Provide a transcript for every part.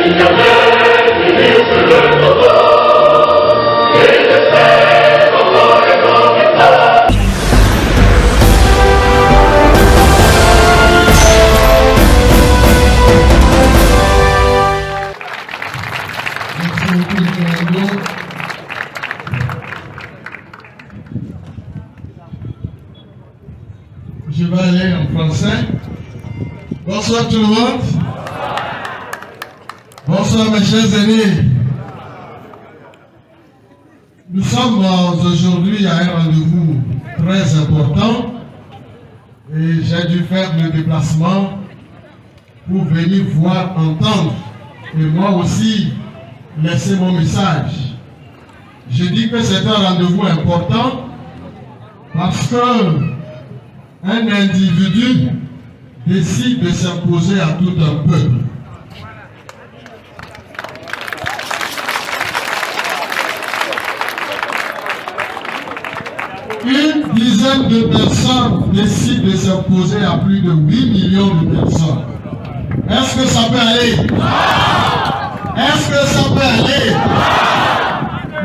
Je vais aller en français. Bonsoir tout le monde. Bonsoir mes chers aînés. Nous sommes aujourd'hui à un rendez-vous très important et j'ai dû faire le déplacement pour venir voir, entendre et moi aussi laisser mon message. Je dis que c'est un rendez-vous important parce que un individu décide de s'imposer à tout un peuple. Une dizaine de personnes décident de s'imposer à plus de 8 millions de personnes. Est-ce que ça peut aller? Est-ce que ça peut aller?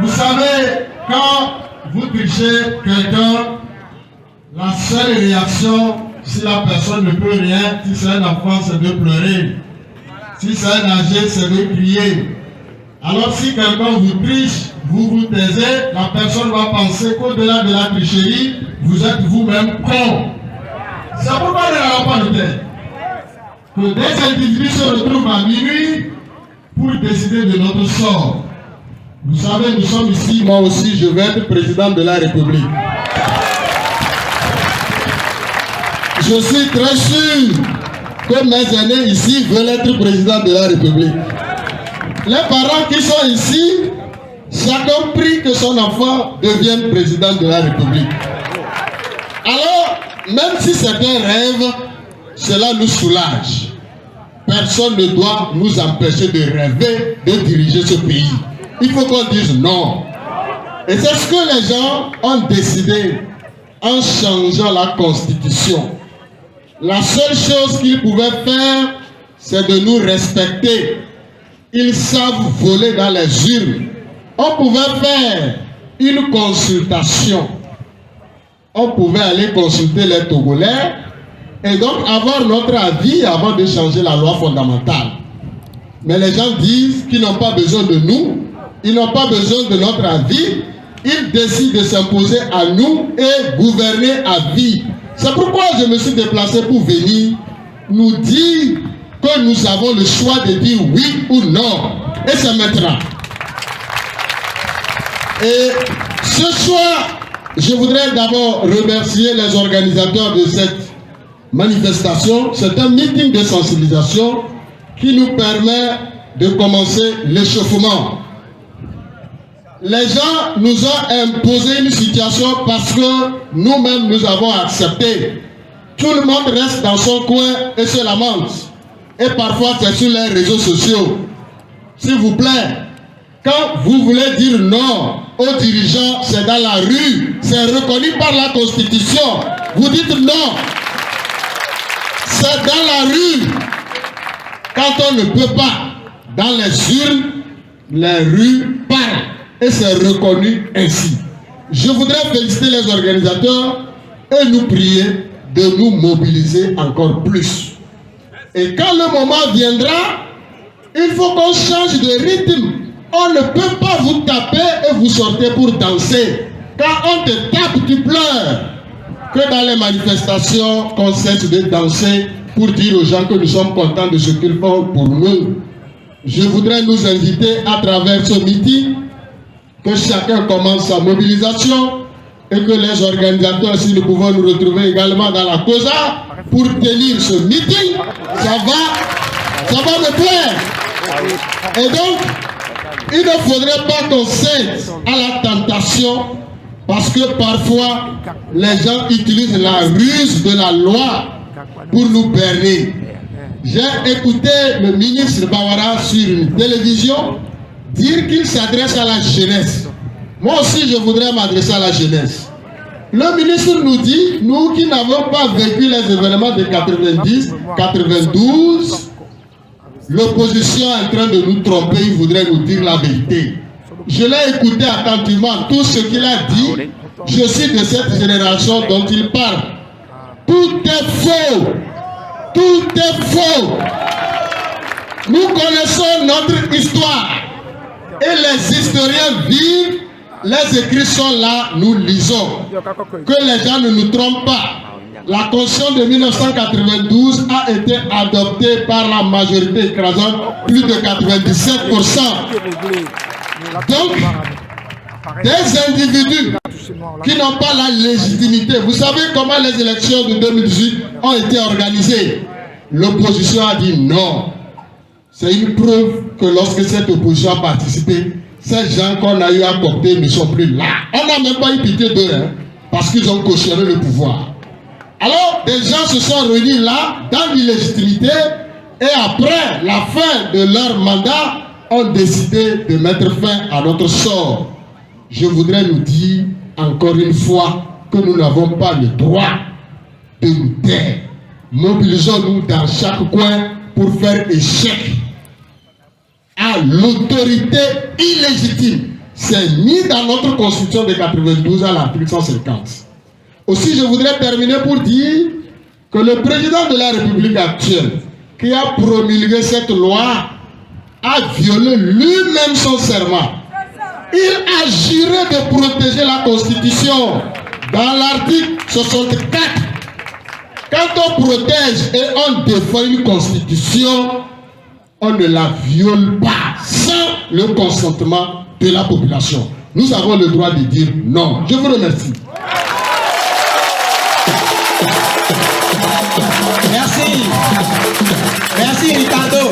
Vous savez, quand vous trichez quelqu'un, la seule réaction, si la personne ne peut rien, si c'est un enfant, c'est de pleurer. Si c'est un âgé, c'est de crier. Alors si quelqu'un vous triche, vous vous taisez, la personne va penser qu'au-delà de la tricherie, vous êtes vous-même con. C'est pourquoi nous n'avons pas de tête. Que des individus se retrouvent à minuit pour décider de notre sort. Vous savez, nous sommes ici, moi aussi, je vais être président de la République. Je suis très sûr que mes aînés ici veulent être président de la République. Les parents qui sont ici, chacun prie que son enfant devienne président de la République. Alors, même si c'est un rêve, cela nous soulage. Personne ne doit nous empêcher de rêver de diriger ce pays. Il faut qu'on dise non. Et c'est ce que les gens ont décidé en changeant la Constitution. La seule chose qu'ils pouvaient faire, c'est de nous respecter. Ils savent voler dans les urnes. On pouvait faire une consultation. On pouvait aller consulter les Togolais et donc avoir notre avis avant de changer la loi fondamentale. Mais les gens disent qu'ils n'ont pas besoin de nous, ils n'ont pas besoin de notre avis, ils décident de s'imposer à nous et gouverner à vie. C'est pourquoi je me suis déplacé pour venir nous dire que nous avons le choix de dire oui ou non. Et c'est maintenant. Et ce soir, je voudrais d'abord remercier les organisateurs de cette manifestation. C'est un meeting de sensibilisation qui nous permet de commencer l'échauffement. Les gens nous ont imposé une situation parce que nous-mêmes nous avons accepté. Tout le monde reste dans son coin et se lamente. Et parfois c'est sur les réseaux sociaux. S'il vous plaît, quand vous voulez dire non aux dirigeants, c'est dans la rue, c'est reconnu par la Constitution. Vous dites non. C'est dans la rue. Quand on ne peut pas, dans les urnes, les rues parlent. Et c'est reconnu ainsi. Je voudrais féliciter les organisateurs et nous prier de nous mobiliser encore plus. Et quand le moment viendra, il faut qu'on change de rythme. On ne peut pas vous taper et vous sortir pour danser. Quand on te tape, tu pleures. Que dans les manifestations, qu'on cesse de danser pour dire aux gens que nous sommes contents de ce qu'ils font pour nous. Je voudrais nous inviter à travers ce meeting que chacun commence sa mobilisation et que les organisateurs, si nous pouvons nous retrouver également dans la COSA pour tenir ce meeting, ça va me plaire. Et donc, il ne faudrait pas qu'on cède à la tentation parce que parfois, les gens utilisent la ruse de la loi pour nous berner. J'ai écouté le ministre Bawara sur une télévision dire qu'il s'adresse à la jeunesse. Moi aussi, je voudrais m'adresser à la jeunesse. Le ministre nous dit, nous qui n'avons pas vécu les événements de 90, 92, l'opposition est en train de nous tromper, il voudrait nous dire la vérité. Je l'ai écouté attentivement, tout ce qu'il a dit. Je suis de cette génération dont il parle. Tout est faux. Tout est faux. Nous connaissons notre histoire. Et les historiens vivent, les écrits sont là, nous lisons. Que les gens ne nous trompent pas. La Constitution de 1992 a été adoptée par la majorité écrasante, plus de 97%. Donc, des individus qui n'ont pas la légitimité. Vous savez comment les élections de 2018 ont été organisées? L'opposition a dit non. C'est une preuve que lorsque cette opposition a participé, ces gens qu'on a eu à coopter ne sont plus là. On n'a même pas eu pitié d'eux, hein, parce qu'ils ont cautionné le pouvoir. Alors, des gens se sont réunis là, dans l'illégitimité, et après la fin de leur mandat, ont décidé de mettre fin à notre sort. Je voudrais nous dire encore une fois que nous n'avons pas le droit de nous taire. Mobilisons-nous dans chaque coin pour faire échec à l'autorité illégitime. C'est mis dans notre constitution de 92 à l'article 150. Aussi, je voudrais terminer pour dire que le président de la République actuelle, qui a promulgué cette loi, a violé lui-même son serment. Il a juré de protéger la Constitution. Dans l'article 64, quand on protège et on défend une Constitution, on ne la viole pas sans le consentement de la population. Nous avons le droit de dire non. Je vous remercie. Merci. Merci Ricardo.